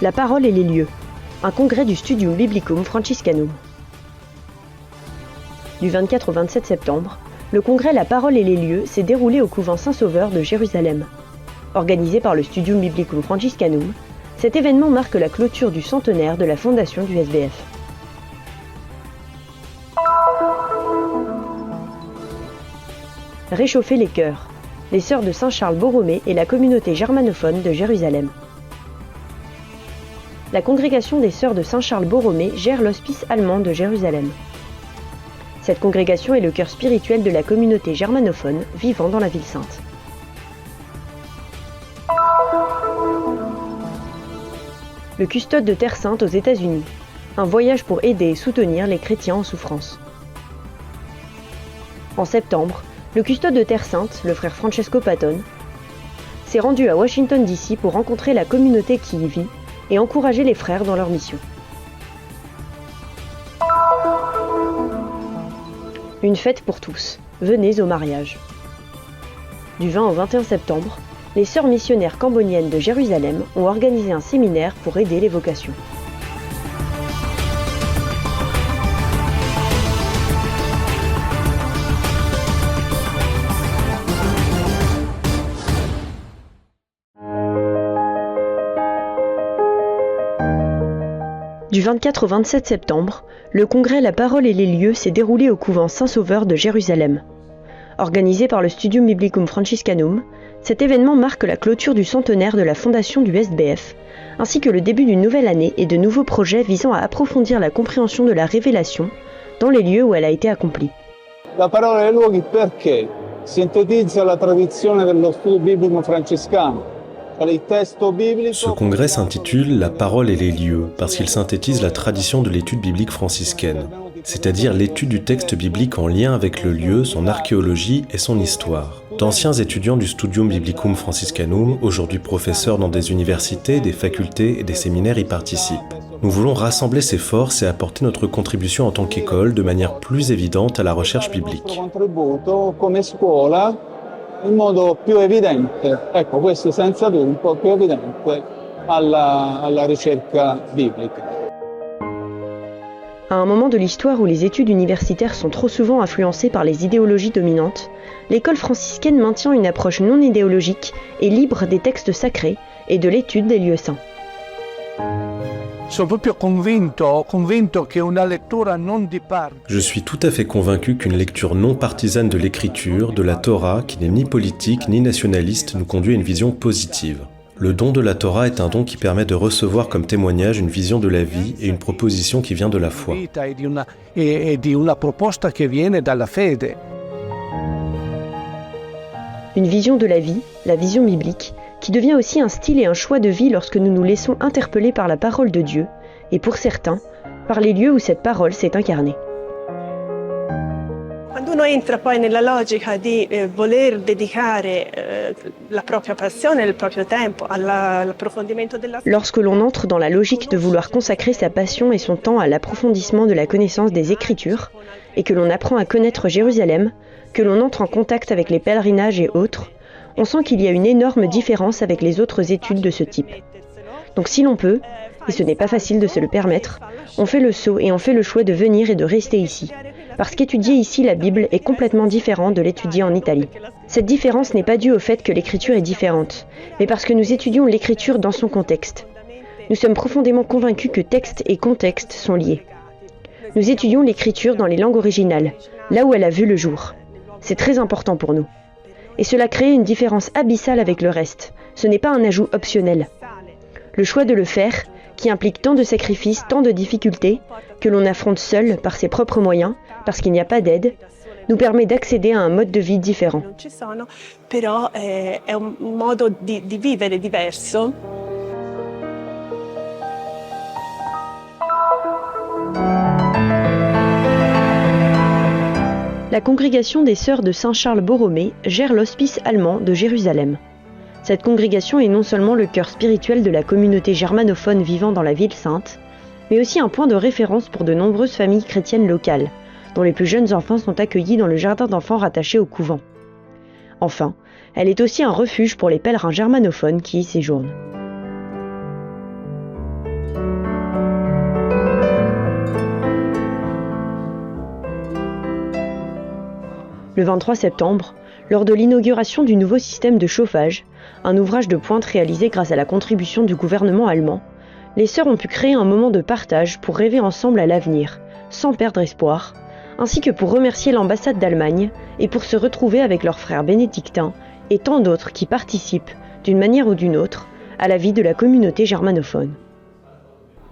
La parole et les lieux, un congrès du Studium Biblicum Franciscanum. Du 24 au 27 septembre, le congrès La parole et les lieux s'est déroulé au couvent Saint-Sauveur de Jérusalem. Organisé par le Studium Biblicum Franciscanum, cet événement marque la clôture du centenaire de la fondation du SBF. Réchauffer les cœurs, les sœurs de Saint-Charles-Borromée et la communauté germanophone de Jérusalem. La congrégation des sœurs de Saint-Charles-Borromée gère l'hospice allemand de Jérusalem. Cette congrégation est le cœur spirituel de la communauté germanophone vivant dans la ville sainte. Le custode de Terre Sainte aux États-Unis, un voyage pour aider et soutenir les chrétiens en souffrance. En septembre, le custode de Terre Sainte, le frère Francesco Patton, s'est rendu à Washington DC pour rencontrer la communauté qui y vit et encourager les frères dans leur mission. Une fête pour tous, venez au mariage. Du 20 au 21 septembre, les sœurs missionnaires camboniennes de Jérusalem ont organisé un séminaire pour aider les vocations. Du 24 au 27 septembre, le congrès La parole et les lieux s'est déroulé au couvent Saint-Sauveur de Jérusalem. Organisé par le Studium Biblicum Franciscanum, cet événement marque la clôture du centenaire de la fondation du SBF, ainsi que le début d'une nouvelle année et de nouveaux projets visant à approfondir la compréhension de la révélation dans les lieux où elle a été accomplie. La parola e luoghi perché sintetizza la tradizione dello studio biblico francescano. Ce congrès s'intitule « La parole et les lieux » parce qu'il synthétise la tradition de l'étude biblique franciscaine, c'est-à-dire l'étude du texte biblique en lien avec le lieu, son archéologie et son histoire. D'anciens étudiants du Studium Biblicum Franciscanum, aujourd'hui professeurs dans des universités, des facultés et des séminaires y participent. Nous voulons rassembler ces forces et apporter notre contribution en tant qu'école de manière plus évidente à la recherche biblique. In modo più evidente, ecco questo senza dubbio, più evidente alla ricerca biblica. À un moment de l'histoire où les études universitaires sont trop souvent influencées par les idéologies dominantes, l'école franciscaine maintient une approche non idéologique et libre des textes sacrés et de l'étude des lieux saints. Je suis tout à fait convaincu qu'une lecture non partisane de l'écriture, de la Torah, qui n'est ni politique ni nationaliste, nous conduit à une vision positive. Le don de la Torah est un don qui permet de recevoir comme témoignage une vision de la vie et une proposition qui vient de la foi. Une vision de la vie, la vision biblique, qui devient aussi un style et un choix de vie lorsque nous nous laissons interpeller par la parole de Dieu, et pour certains, par les lieux où cette parole s'est incarnée. Quando uno entra poi nella logica di voler dedicare la propria passione, il proprio tempo all'approfondimento della... Lorsque l'on entre dans la logique de vouloir consacrer sa passion et son temps à l'approfondissement de la connaissance des Écritures, et que l'on apprend à connaître Jérusalem, que l'on entre en contact avec les pèlerinages et autres, on sent qu'il y a une énorme différence avec les autres études de ce type. Donc si l'on peut, et ce n'est pas facile de se le permettre, on fait le saut et on fait le choix de venir et de rester ici. Parce qu'étudier ici la Bible est complètement différent de l'étudier en Italie. Cette différence n'est pas due au fait que l'écriture est différente, mais parce que nous étudions l'écriture dans son contexte. Nous sommes profondément convaincus que texte et contexte sont liés. Nous étudions l'écriture dans les langues originales, là où elle a vu le jour. C'est très important pour nous. Et cela crée une différence abyssale avec le reste. Ce n'est pas un ajout optionnel. Le choix de le faire, qui implique tant de sacrifices, tant de difficultés, que l'on affronte seul par ses propres moyens, parce qu'il n'y a pas d'aide, nous permet d'accéder à un mode de vie différent. Però è un modo di vivere diverso. La congrégation des sœurs de Saint-Charles-Borromée gère l'hospice allemand de Jérusalem. Cette congrégation est non seulement le cœur spirituel de la communauté germanophone vivant dans la ville sainte, mais aussi un point de référence pour de nombreuses familles chrétiennes locales, dont les plus jeunes enfants sont accueillis dans le jardin d'enfants rattaché au couvent. Enfin, elle est aussi un refuge pour les pèlerins germanophones qui y séjournent. le 23 septembre, lors de l'inauguration du nouveau système de chauffage, un ouvrage de pointe réalisé grâce à la contribution du gouvernement allemand, les sœurs ont pu créer un moment de partage pour rêver ensemble à l'avenir, sans perdre espoir, ainsi que pour remercier l'ambassade d'Allemagne et pour se retrouver avec leurs frères bénédictins et tant d'autres qui participent, d'une manière ou d'une autre, à la vie de la communauté germanophone.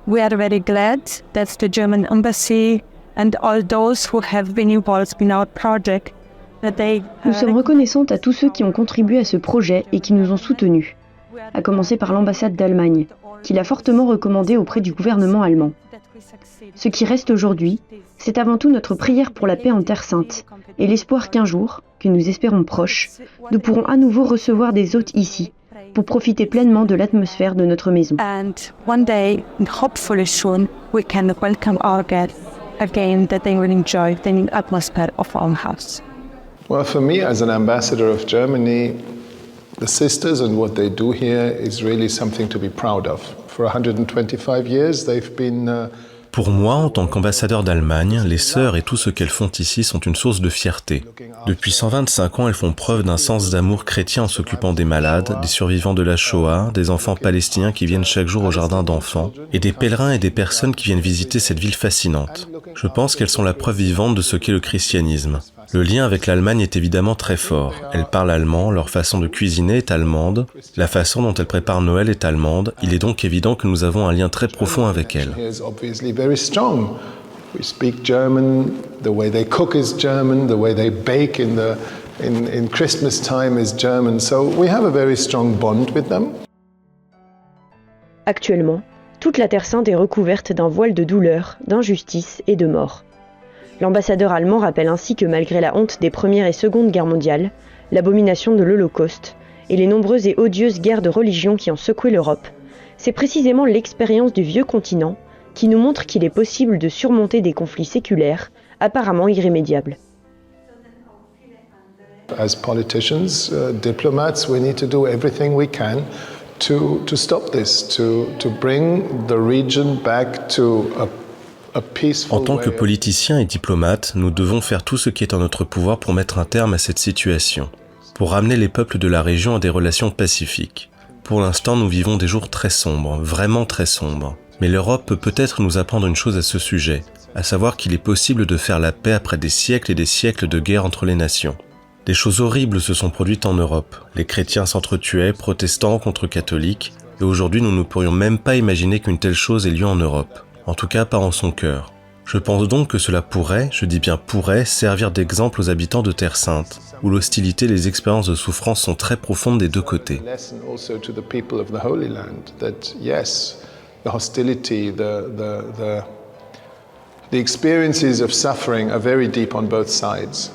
We are very glad that the German embassy and all those who have been involved in our project, that they Nous sommes reconnaissantes à tous ceux qui ont contribué à ce projet et qui nous ont soutenus, à commencer par l'ambassade d'Allemagne, qui l'a fortement recommandé auprès du gouvernement allemand. Ce qui reste aujourd'hui, c'est avant tout notre prière pour la paix en Terre Sainte et l'espoir qu'un jour, que nous espérons proche, nous pourrons à nouveau recevoir des hôtes ici, pour profiter pleinement de l'atmosphère de notre maison. and one day, hopefully soon, we can welcome our guests again, that they will enjoy the atmosphere of our house. Well, for me, as an ambassador of Germany, the sisters and what they do here is really something to be proud of. For 125 years, they've been Pour moi, en tant qu'ambassadeur d'Allemagne, les sœurs et tout ce qu'elles font ici sont une source de fierté. Depuis 125 ans, elles font preuve d'un sens d'amour chrétien en s'occupant des malades, des survivants de la Shoah, des enfants palestiniens qui viennent chaque jour au jardin d'enfants, et des pèlerins et des personnes qui viennent visiter cette ville fascinante. Je pense qu'elles sont la preuve vivante de ce qu'est le christianisme. Le lien avec l'Allemagne est évidemment très fort. Elles parlent allemand, leur façon de cuisiner est allemande, la façon dont elles préparent Noël est allemande, il est donc évident que nous avons un lien très profond avec elles. is obviously very strong. We speak German, the way they cook is German, the way they bake in Christmas time is German, so we have a very strong bond with them. Actuellement, toute la Terre Sainte est recouverte d'un voile de douleur, d'injustice et de mort. L'ambassadeur allemand rappelle ainsi que malgré la honte des Premières et Secondes Guerres mondiales, l'abomination de l'Holocauste et les nombreuses et odieuses guerres de religion qui ont secoué l'Europe, c'est précisément l'expérience du vieux continent qui nous montre qu'il est possible de surmonter des conflits séculaires apparemment irrémédiables. As politicians, diplomats, we need to do everything we can to stop this, to bring the region back to a En tant que politiciens et diplomates, nous devons faire tout ce qui est en notre pouvoir pour mettre un terme à cette situation, pour ramener les peuples de la région à des relations pacifiques. Pour l'instant, nous vivons des jours très sombres, vraiment très sombres. Mais l'Europe peut peut-être nous apprendre une chose à ce sujet, à savoir qu'il est possible de faire la paix après des siècles et des siècles de guerre entre les nations. Des choses horribles se sont produites en Europe. Les chrétiens s'entretuaient, protestants contre catholiques, et aujourd'hui nous ne pourrions même pas imaginer qu'une telle chose ait lieu en Europe. En tout cas pas en son cœur. Je pense donc que cela pourrait, je dis bien pourrait, servir d'exemple aux habitants de Terre Sainte, où l'hostilité et les expériences de souffrance sont très profondes des deux côtés. The hostility, the experiences of suffering are very deep on both sides.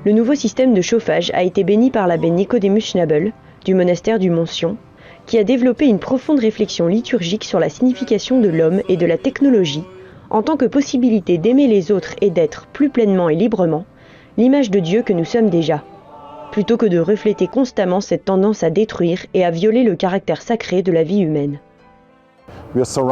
Le nouveau système de chauffage a été béni par l'abbé Nicodemus Schnabel, du monastère du Mont-Sion, qui a développé une profonde réflexion liturgique sur la signification de l'homme et de la technologie, en tant que possibilité d'aimer les autres et d'être, plus pleinement et librement, l'image de Dieu que nous sommes déjà, plutôt que de refléter constamment cette tendance à détruire et à violer le caractère sacré de la vie humaine. Nous sommes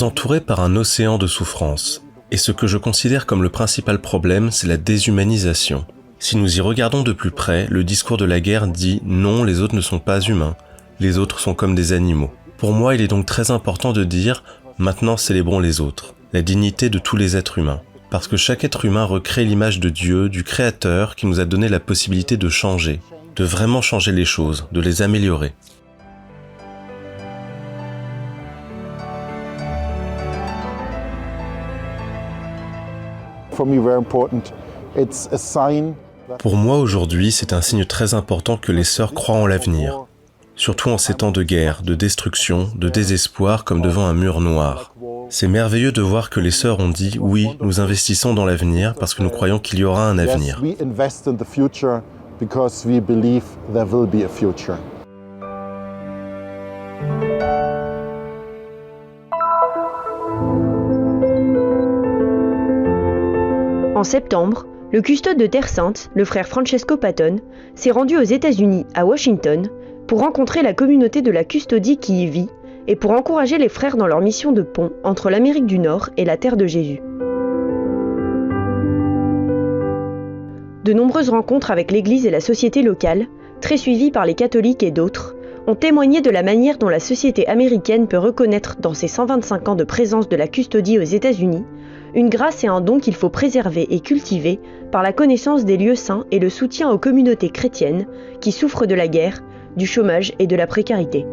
entourés par un océan de souffrance. Et ce que je considère comme le principal problème, c'est la déshumanisation. Si nous y regardons de plus près, le discours de la guerre dit « Non, les autres ne sont pas humains, les autres sont comme des animaux ». Pour moi, il est donc très important de dire « Maintenant, célébrons les autres », la dignité de tous les êtres humains. Parce que chaque être humain recrée l'image de Dieu, du Créateur, qui nous a donné la possibilité de changer, de vraiment changer les choses, de les améliorer. Pour moi, aujourd'hui, c'est un signe très important que les sœurs croient en l'avenir, surtout en ces temps de guerre, de destruction, de désespoir comme devant un mur noir. C'est merveilleux de voir que les sœurs ont dit « Oui, nous investissons dans l'avenir parce que nous croyons qu'il y aura un avenir ». En septembre, le custode de Terre Sainte, le frère Francesco Patton, s'est rendu aux États-Unis, à Washington, pour rencontrer la communauté de la custodie qui y vit et pour encourager les frères dans leur mission de pont entre l'Amérique du Nord et la terre de Jésus. De nombreuses rencontres avec l'Église et la société locale, très suivies par les catholiques et d'autres, ont témoigné de la manière dont la société américaine peut reconnaître dans ses 125 ans de présence de la custodie aux États-Unis une grâce et un don qu'il faut préserver et cultiver par la connaissance des lieux saints et le soutien aux communautés chrétiennes qui souffrent de la guerre, du chômage et de la précarité.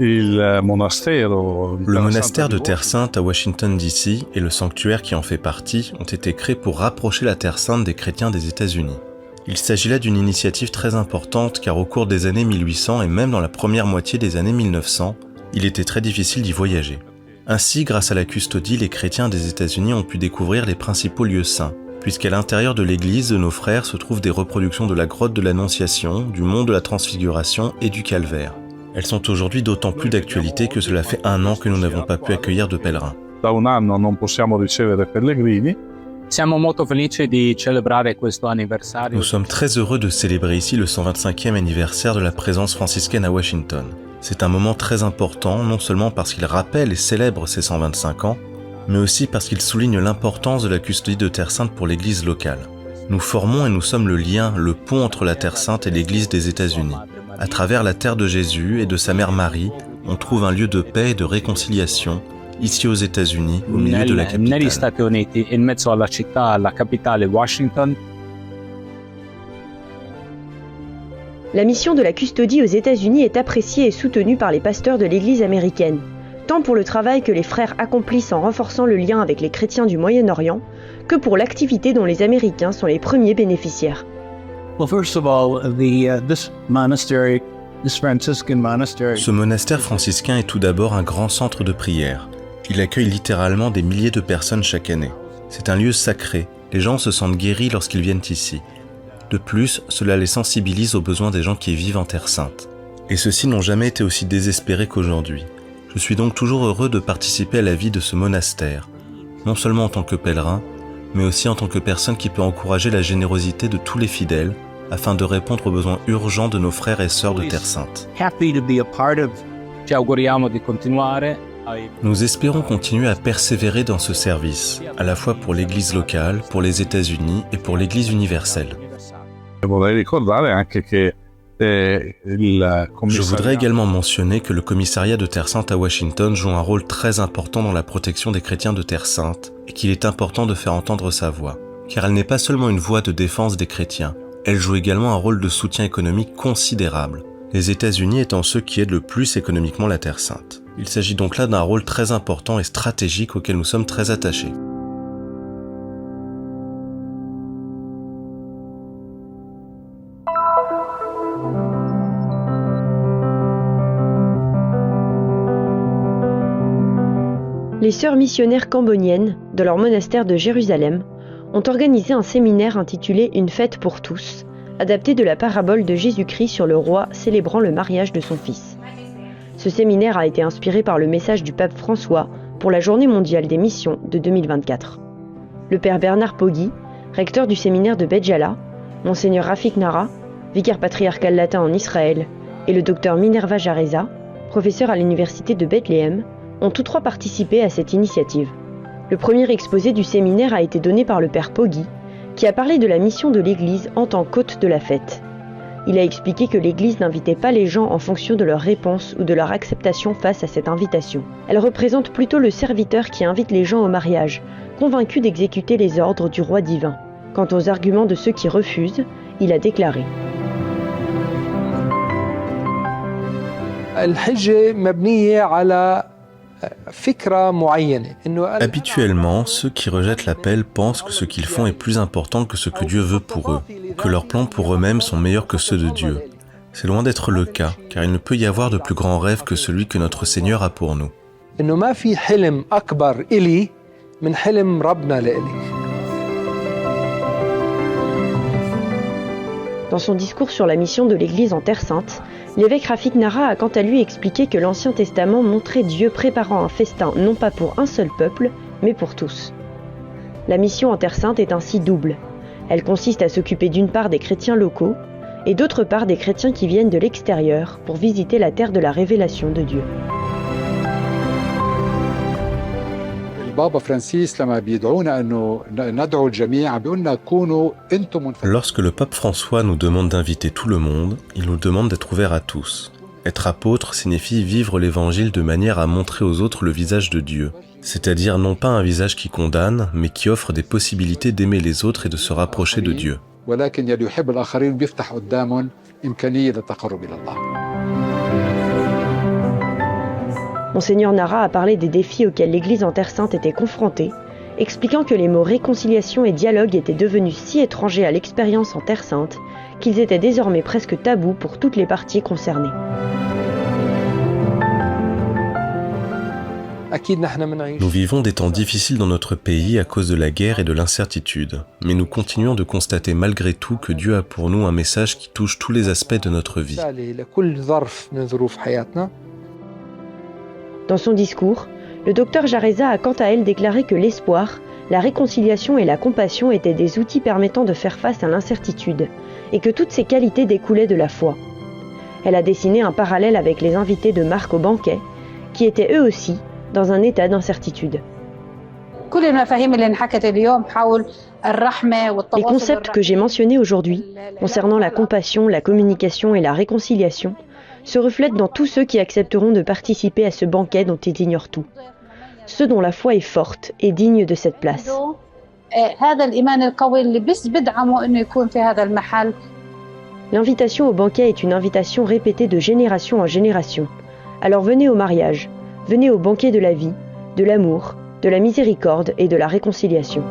Le monastère de Terre Sainte à Washington DC et le sanctuaire qui en fait partie ont été créés pour rapprocher la Terre Sainte des chrétiens des États-Unis. Il s'agit là d'une initiative très importante car au cours des années 1800 et même dans la première moitié des années 1900, il était très difficile d'y voyager. Ainsi, grâce à la custodie, les chrétiens des États-Unis ont pu découvrir les principaux lieux saints, puisqu'à l'intérieur de l'église de nos frères se trouvent des reproductions de la grotte de l'Annonciation, du mont de la Transfiguration et du Calvaire. Elles sont aujourd'hui d'autant plus d'actualité que cela fait 1 an que nous n'avons pas pu accueillir de pèlerins. Nous sommes très heureux de célébrer ici le 125e anniversaire de la présence franciscaine à Washington. C'est un moment très important, non seulement parce qu'il rappelle et célèbre ses 125 ans, mais aussi parce qu'il souligne l'importance de la custodie de Terre Sainte pour l'Église locale. Nous formons et nous sommes le lien, le pont entre la Terre Sainte et l'Église des États-Unis. À travers la terre de Jésus et de sa mère Marie, on trouve un lieu de paix et de réconciliation, ici aux États-Unis, au milieu de la capitale. La mission de la custodie aux États-Unis est appréciée et soutenue par les pasteurs de l'Église américaine, tant pour le travail que les frères accomplissent en renforçant le lien avec les chrétiens du Moyen-Orient, que pour l'activité dont les Américains sont les premiers bénéficiaires. Ce monastère franciscain est tout d'abord un grand centre de prière. Il accueille littéralement des milliers de personnes chaque année. C'est un lieu sacré, les gens se sentent guéris lorsqu'ils viennent ici. De plus, cela les sensibilise aux besoins des gens qui vivent en Terre Sainte. Et ceux-ci n'ont jamais été aussi désespérés qu'aujourd'hui. Je suis donc toujours heureux de participer à la vie de ce monastère, non seulement en tant que pèlerin, mais aussi en tant que personne qui peut encourager la générosité de tous les fidèles, afin de répondre aux besoins urgents de nos frères et sœurs de Terre Sainte. Nous espérons continuer à persévérer dans ce service, à la fois pour l'Église locale, pour les États-Unis et pour l'Église universelle. Je voudrais également mentionner que le commissariat de Terre Sainte à Washington joue un rôle très important dans la protection des chrétiens de Terre Sainte et qu'il est important de faire entendre sa voix, car elle n'est pas seulement une voix de défense des chrétiens, elle joue également un rôle de soutien économique considérable, les États-Unis étant ceux qui aident le plus économiquement la Terre Sainte. Il s'agit donc là d'un rôle très important et stratégique auquel nous sommes très attachés. Les sœurs missionnaires camboniennes, de leur monastère de Jérusalem, ont organisé un séminaire intitulé « Une fête pour tous », adapté de la parabole de Jésus-Christ sur le roi célébrant le mariage de son fils. Ce séminaire a été inspiré par le message du pape François pour la Journée mondiale des missions de 2024. Le père Bernard Poggi, recteur du séminaire de Béjala, Monseigneur Rafik Nara, vicaire patriarcal latin en Israël, et le docteur Minerva Jareza, professeur à l'université de Bethléem, ont tous trois participé à cette initiative. Le premier exposé du séminaire a été donné par le père Poggi, qui a parlé de la mission de l'Église en tant qu'hôte de la fête. Il a expliqué que l'Église n'invitait pas les gens en fonction de leur réponse ou de leur acceptation face à cette invitation. Elle représente plutôt le serviteur qui invite les gens au mariage, convaincu d'exécuter les ordres du roi divin. Quant aux arguments de ceux qui refusent, il a déclaré: Habituellement, ceux qui rejettent l'appel pensent que ce qu'ils font est plus important que ce que Dieu veut pour eux, que leurs plans pour eux-mêmes sont meilleurs que ceux de Dieu. C'est loin d'être le cas, car il ne peut y avoir de plus grand rêve que celui que notre Seigneur a pour nous. Dans son discours sur la mission de l'Église en Terre Sainte, l'évêque Rafik Nara a quant à lui expliqué que l'Ancien Testament montrait Dieu préparant un festin non pas pour un seul peuple, mais pour tous. La mission en Terre Sainte est ainsi double. Elle consiste à s'occuper d'une part des chrétiens locaux et d'autre part des chrétiens qui viennent de l'extérieur pour visiter la terre de la révélation de Dieu. Lorsque le pape François nous demande d'inviter tout le monde, il nous demande d'être ouvert à tous. Être apôtre signifie vivre l'évangile de manière à montrer aux autres le visage de Dieu. C'est-à-dire non pas un visage qui condamne, mais qui offre des possibilités d'aimer les autres et de se rapprocher de Dieu. Monseigneur Nara a parlé des défis auxquels l'Église en Terre Sainte était confrontée, expliquant que les mots réconciliation et dialogue étaient devenus si étrangers à l'expérience en Terre Sainte qu'ils étaient désormais presque tabous pour toutes les parties concernées. Nous vivons des temps difficiles dans notre pays à cause de la guerre et de l'incertitude, mais nous continuons de constater malgré tout que Dieu a pour nous un message qui touche tous les aspects de notre vie. Dans son discours, le docteur Jareza a quant à elle déclaré que l'espoir, la réconciliation et la compassion étaient des outils permettant de faire face à l'incertitude, et que toutes ces qualités découlaient de la foi. Elle a dessiné un parallèle avec les invités de Marc au banquet, qui étaient eux aussi dans un état d'incertitude. Les concepts que j'ai mentionnés aujourd'hui, concernant la compassion, la communication et la réconciliation, se reflètent dans tous ceux qui accepteront de participer à ce banquet dont ils ignorent tout. Ceux dont la foi est forte et digne de cette place. L'invitation au banquet est une invitation répétée de génération en génération. Alors venez au mariage, venez au banquet de la vie, de l'amour, de la miséricorde et de la réconciliation.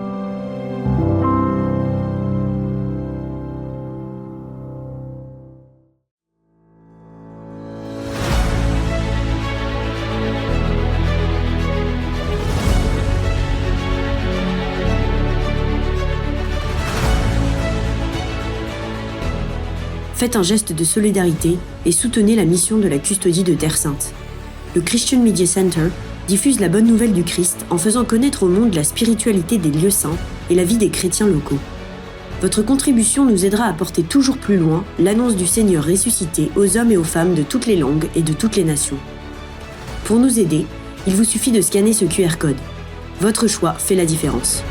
Faites un geste de solidarité et soutenez la mission de la custodie de Terre Sainte. Le Christian Media Center diffuse la bonne nouvelle du Christ en faisant connaître au monde la spiritualité des lieux saints et la vie des chrétiens locaux. Votre contribution nous aidera à porter toujours plus loin l'annonce du Seigneur ressuscité aux hommes et aux femmes de toutes les langues et de toutes les nations. Pour nous aider, il vous suffit de scanner ce QR code. Votre choix fait la différence.